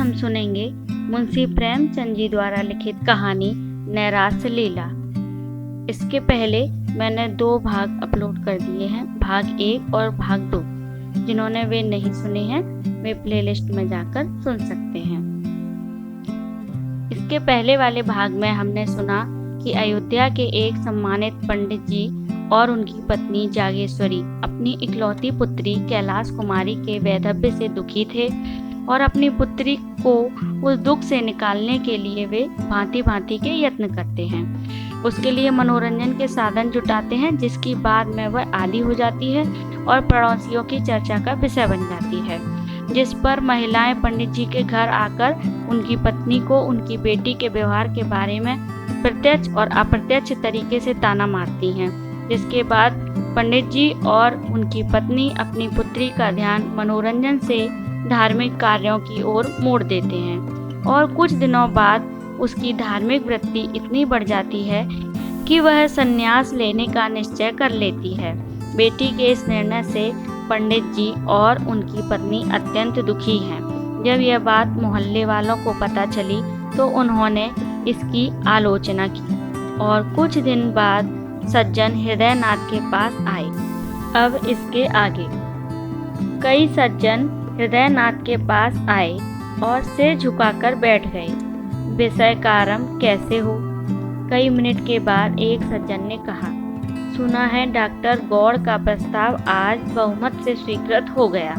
हम सुनेंगे मुंशी प्रेमचंद जी द्वारा लिखित कहानी नैराश्य लीला। इसके पहले मैंने 2 भाग अपलोड कर दिए हैं, भाग 1 और भाग 2। जिन्होंने वे नहीं सुने हैं वे प्लेलिस्ट में जाकर सुन सकते हैं। इसके पहले वाले भाग में हमने सुना कि अयोध्या के एक सम्मानित पंडित जी और उनकी पत्नी जागेश्वरी अपनी इकलौती पुत्री कैलाश कुमारी के वैधव्य से दुखी थे और अपनी पुत्री को उस दुख से निकालने के लिए वे भांति भांति के यत्न करते हैं। उसके लिए मनोरंजन के साधन जुटाते हैं, जिसकी बाद में वह आदी हो जाती है और पड़ोसियों की चर्चा का विषय बन जाती है। जिस पर महिलाएं पंडित जी के घर आकर उनकी पत्नी को उनकी बेटी के व्यवहार के बारे में प्रत्यक्ष और अप्रत्यक्ष तरीके से ताना मारती हैं। जिसके बाद पंडित जी और उनकी पत्नी अपनी पुत्री का ध्यान मनोरंजन से धार्मिक कार्यों की ओर मोड़ देते हैं और कुछ दिनों बाद उसकी धार्मिक वृत्ति इतनी बढ़ जाती है कि वह संन्यास लेने का निश्चय कर लेती है। बेटी के इस निर्णय से पंडित जी और उनकी पत्नी अत्यंत दुखी हैं। जब यह बात मोहल्ले वालों को पता चली तो उन्होंने इसकी आलोचना की और कुछ दिन बाद सज्जन हृदयनाथ के पास आए। अब इसके आगे कई सज्जन हृदयनाथ के पास आए और सिर झुकाकर बैठ गए। विषय कारण कैसे हो? कई मिनट के बाद एक सज्जन ने कहा, सुना है डॉक्टर गौड़ का प्रस्ताव आज बहुमत से स्वीकृत हो गया।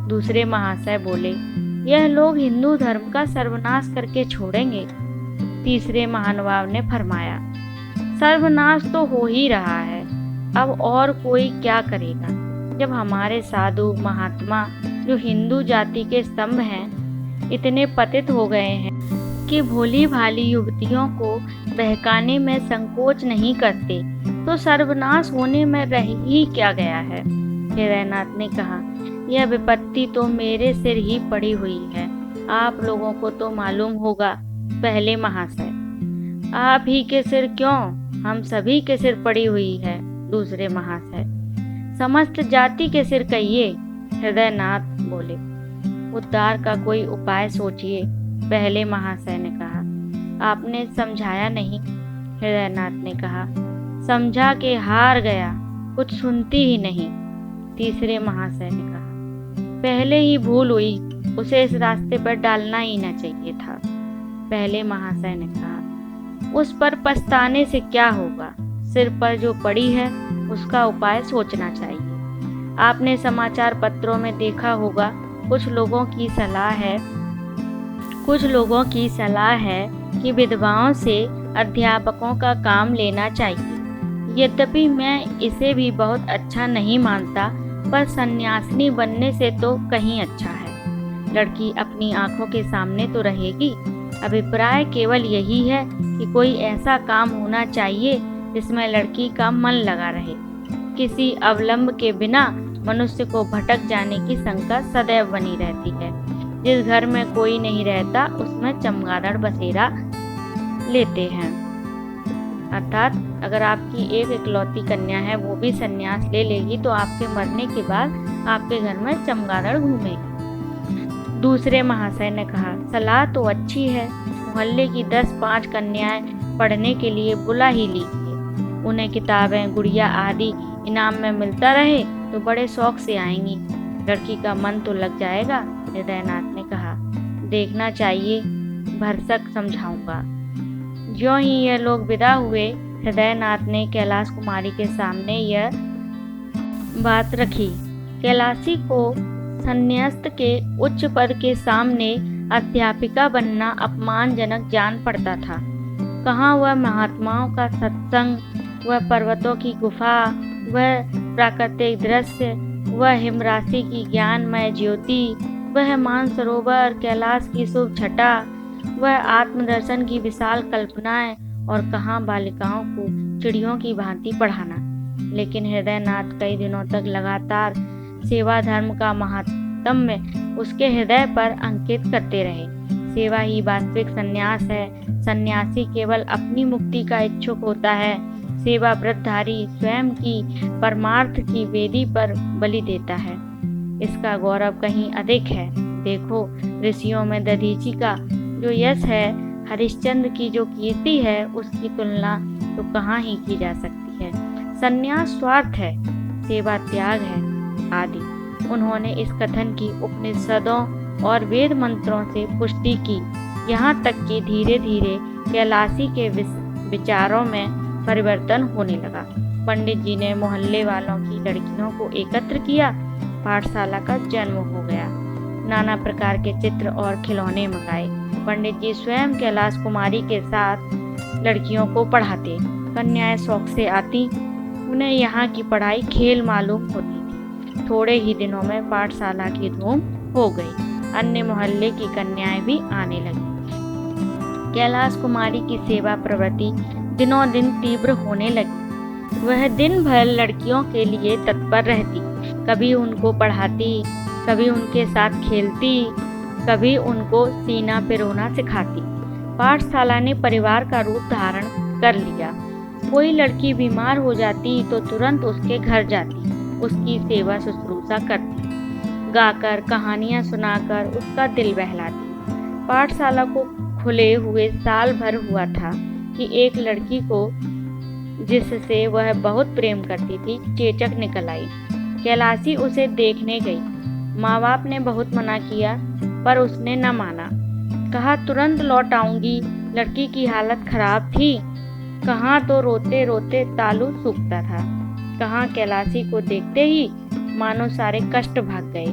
दूसरे महाशय बोले, यह लोग हिंदू धर्म का सर्वनाश करके छोड़ेंगे। तीसरे महानुभाव ने फरमाया, सर्वनाश तो हो ही रहा है, अब और कोई क्या करेगा, जब हमारे साधु महात्मा जो हिंदू जाति के स्तंभ हैं इतने पतित हो गए हैं कि भोली भाली युवतियों को बहकाने में संकोच नहीं करते, तो सर्वनाश होने में रह ही क्या गया है। हृदयनाथ ने कहा, यह विपत्ति तो मेरे सिर ही पड़ी हुई है, आप लोगों को तो मालूम होगा। पहले महाशय, आप ही के सिर क्यों, हम सभी के सिर पड़ी हुई है। दूसरे महाशय, समस्त जाति के सिर कहिए। हृदयनाथ बोले, उद्धार का कोई उपाय सोचिए। पहले महाशय ने कहा, आपने समझाया नहीं। हृदयनाथ ने कहा, समझा के हार गया, कुछ सुनती ही नहीं। तीसरे महाशय ने कहा, पहले ही भूल हुई, उसे इस रास्ते पर डालना ही न चाहिए था। पहले महाशय ने कहा, उस पर पछताने से क्या होगा, सिर पर जो पड़ी है उसका उपाय सोचना चाहिए। आपने समाचार पत्रों में देखा होगा, कुछ लोगों की सलाह है कि विधवाओं से अध्यापकों का काम लेना चाहिए। यद्यपि मैं इसे भी बहुत अच्छा नहीं मानता, पर सन्यासिनी बनने से तो कहीं अच्छा है। लड़की अपनी आंखों के सामने तो रहेगी। अभिप्राय केवल यही है कि कोई ऐसा काम होना चाहिए जिसमें लड़की का मन लगा रहे। किसी अवलंब के बिना मनुष्य को भटक जाने की शंका सदैव बनी रहती है। जिस घर में कोई नहीं रहता उसमें चमगादड़ बसेरा लेते हैं। अर्थात अगर आपकी एक इकलौती कन्या है, वो भी संन्यास ले लेगी तो आपके मरने के बाद आपके घर में चमगादड़ घूमेगी। दूसरे महाशय ने कहा, सलाह तो अच्छी है, मोहल्ले की 10-5 कन्याएं पढ़ने के लिए बुला ही लीजिए। उन्हें किताबें, गुड़िया आदि इनाम में मिलता रहे तो बड़े शौक से आएंगी, लड़की का मन तो लग जाएगा। हृदयनाथ ने कहा, देखना चाहिए, भरसक समझाऊंगा। ज्यों ही यह लोग विदा हुए, हृदयनाथ ने कैलाश कुमारी के सामने यह बात रखी। कैलाशी को संन्यस्त के उच्च पद के सामने अध्यापिका बनना अपमानजनक जान पड़ता था। कहाँ वह महात्माओं का सत्संग, वह पर्वतों की गुफा, वह प्राकृतिक दृश्य, वह हिमराशि की ज्ञानमय ज्योति, वह मानसरोवर, कैलाश की शुभ छटा, वह आत्मदर्शन की विशाल कल्पनाएं, और कहाँ बालिकाओं को चिड़ियों की भांति पढ़ाना। लेकिन हृदयनाथ कई दिनों तक लगातार सेवा धर्म का महात्म्य उसके हृदय पर अंकित करते रहे। सेवा ही वास्तविक संन्यास है। सन्यासी केवल अपनी मुक्ति का इच्छुक होता है। सेवा व्रतधारी स्वयं की परमार्थ की वेदी पर बलि देता है। इसका गौरव कहीं अधिक है। देखो, ऋषियों में दधीचि का जो यश है, हरिश्चंद्र की जो कीर्ति है, उसकी तुलना तो कहाँ ही की जा सकती है। संन्यास स्वार्थ है, सेवा त्याग है आदि। उन्होंने इस कथन की उपनिषदों और वेद मंत्रों से पुष्टि की, यहाँ तक कि धीरे धीरे कैलाशी के विचारों में परिवर्तन होने लगा। पंडित जी ने मोहल्ले वालों की लड़कियों को एकत्र किया, पाठशाला का जन्म हो गया। नाना प्रकार के चित्र और खिलौने मंगाए। पंडित जी स्वयं कैलाश कुमारी के साथ लड़कियों को पढ़ाते। कन्याएं शौक से आती, उन्हें यहाँ की पढ़ाई खेल मालूम होती थी। थोड़े ही दिनों में पाठशाला की धूम हो गई। अन्य मोहल्ले की कन्याएं भी आने लगी। कैलाश कुमारी की सेवा प्रवृत्ति दिनों दिन तीव्र होने लगी। वह दिन भर लड़कियों के लिए तत्पर रहती, कभी उनको पढ़ाती, कभी उनके साथ खेलती, कभी उनको सीना पिरोना सिखाती। पाठशाला ने परिवार का रूप धारण कर लिया। कोई लड़की बीमार हो जाती तो तुरंत उसके घर जाती, उसकी सेवा शुश्रूषा करती, गाकर कहानियां सुनाकर उसका दिल बहलाती। पाठशाला को खुले हुए साल भर हुआ था कि एक लड़की को, जिससे वह बहुत प्रेम करती थी, चेचक निकल आई। कैलाशी उसे देखने गई। माँ बाप ने बहुत मना किया पर उसने न माना। कहा तुरंत लौट आऊंगी। लड़की की हालत खराब थी, कहाँ तो रोते रोते तालू सूखता था, कहाँ कैलाशी को देखते ही मानो सारे कष्ट भाग गए।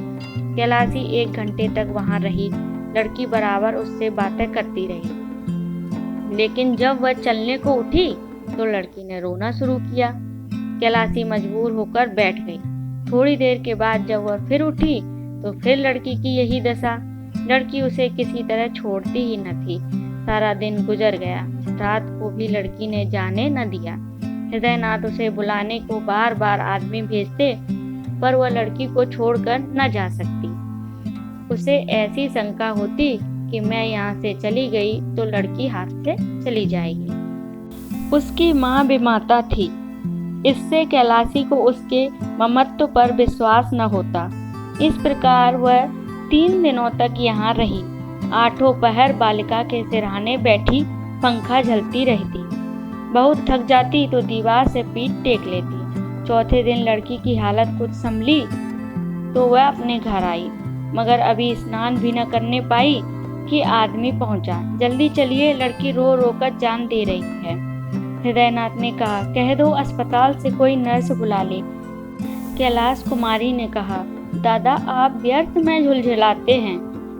कैलाशी 1 घंटे तक वहां रही। लड़की बराबर उससे बातें करती रही, लेकिन जब वह चलने को उठी तो लड़की ने रोना शुरू किया। कैलाशी मजबूर होकर बैठ गई। थोड़ी देर के बाद जब वह फिर उठी तो फिर लड़की की यही दशा। लड़की उसे किसी तरह छोड़ती ही न थी। सारा दिन गुजर गया। रात को भी लड़की ने जाने न दिया। हृदयनाथ उसे बुलाने को बार बार आदमी भेजते, पर वह लड़की को छोड़कर न जा सकती। उसे ऐसी शंका होती कि मैं यहाँ से चली गई तो लड़की हाथ से चली जाएगी। उसकी माँ बीमाता थी, इससे कैलाशी को उसके ममत्व पर विश्वास न होता। इस प्रकार वह 3 दिनों तक यहाँ रही। 8 पहर बालिका के सिरहाने बैठी पंखा झलती रहती। बहुत थक जाती तो दीवार से पीठ टेक लेती। चौथे दिन लड़की की हालत कुछ संभली तो वह अपने घर आई, मगर अभी स्नान भी न करने पाई कि आदमी पहुंचा। जल्दी चलिए, लड़की रो रो कर जान दे रही है। हृदयनाथ ने कहा, कह दो अस्पताल से कोई नर्स बुला ले। कैलाश कुमारी ने कहा, दादा आप व्यर्थ में झुलझुलाते हैं।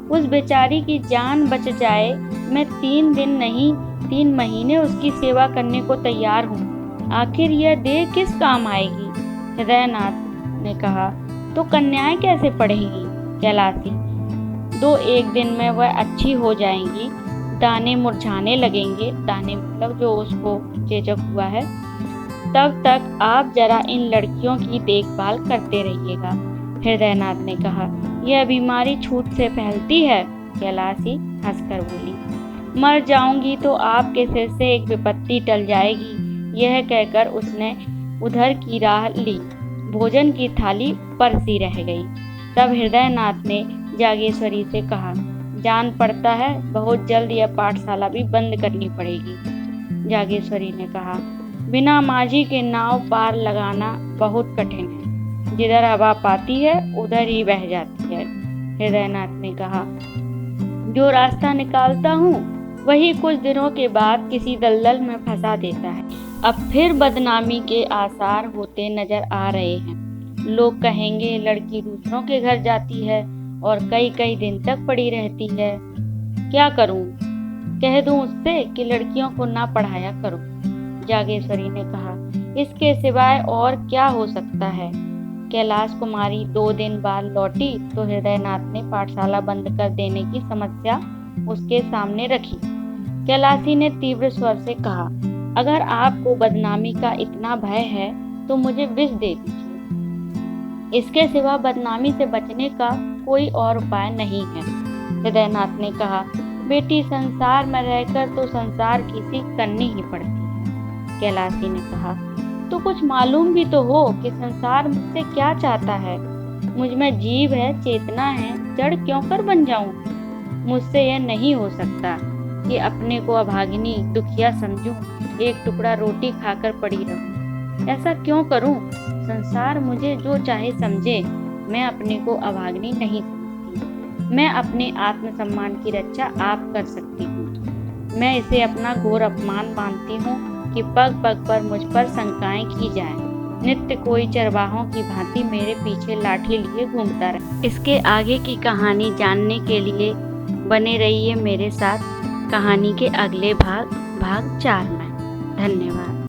उस बेचारी की जान बच जाए, मैं 3 दिन नहीं 3 महीने उसकी सेवा करने को तैयार हूँ। आखिर यह देह किस काम आएगी? हृदयनाथ ने कहा, तो कन्याएं कैसे पढ़ेंगी? कैलाशी, 2-1 दिन में वह अच्छी हो जाएंगी, दाने मुरझाने लगेंगे, दाने मतलब जो उसको चेचक हुआ है, तब तक आप जरा इन लड़कियों की देखभाल करते रहिएगा। हृदयनाथ ने कहा, यह बीमारी छूत से फैलती है। कैलाशी हंसकर बोली, मर जाऊंगी तो आपके सिर से एक विपत्ति टल जाएगी। यह कहकर उसने उधर की राह ली। भोजन की थाली परसी रह गई। तब हृदयनाथ ने जागेश्वरी से कहा, जान पड़ता है बहुत जल्द यह पाठशाला भी बंद करनी पड़ेगी। जागेश्वरी ने कहा, बिना माझी के नाव पार लगाना बहुत कठिन है। जिधर हवा पाती है उधर ही बह जाती है। हृदयनाथ ने कहा, जो रास्ता निकालता हूँ वही कुछ दिनों के बाद किसी दलदल में फंसा देता है। अब फिर बदनामी के आसार होते नजर आ रहे हैं। लोग कहेंगे लड़की दूसरों के घर जाती है और कई दिन तक पड़ी रहती है। क्या करूं? कह दूं उससे कि लड़कियों को ना पढ़ाया करो। जागेश्वरी ने कहा, इसके सिवाय और क्या हो सकता है? कैलाश कुमारी 2 दिन बाद लौटी तो हृदयनाथ ने पाठशाला बंद कर देने की समस्या उसके सामने रखी। कैलाशी ने तीव्र स्वर से कहा, अगर आपको बदनामी का इतना भय है तो मुझे विष दे दीजिए। इसके सिवा बदनामी से बचने का कोई और उपाय नहीं है। हृदयनाथ ने कहा, बेटी संसार में रहकर तो संसार की सीख करनी ही पड़ती है। कैलाशी ने कहा, तो कुछ मालूम भी तो हो कि संसार मुझसे क्या चाहता है। मुझ में जीव है, चेतना है, जड़ क्यों कर बन जाऊं? मुझसे यह नहीं हो सकता कि अपने को अभागिनी दुखिया समझूं, एक टुकड़ा रोटी खाकर पड़ी रहूं। ऐसा क्यों करूं? संसार मुझे जो चाहे समझे, मैं अपने को अभागिनी नहीं समझती। मैं अपने आत्मसम्मान की रक्षा आप कर सकती हूँ। मैं इसे अपना घोर अपमान मानती हूँ कि पग पग पर मुझ पर शंकाएं की जाएं। नित्य कोई चरवाहों की भांति मेरे पीछे लाठी लिए घूमता रहे। इसके आगे की कहानी जानने के लिए बने रहिए मेरे साथ कहानी के अगले भाग 4 में। धन्यवाद।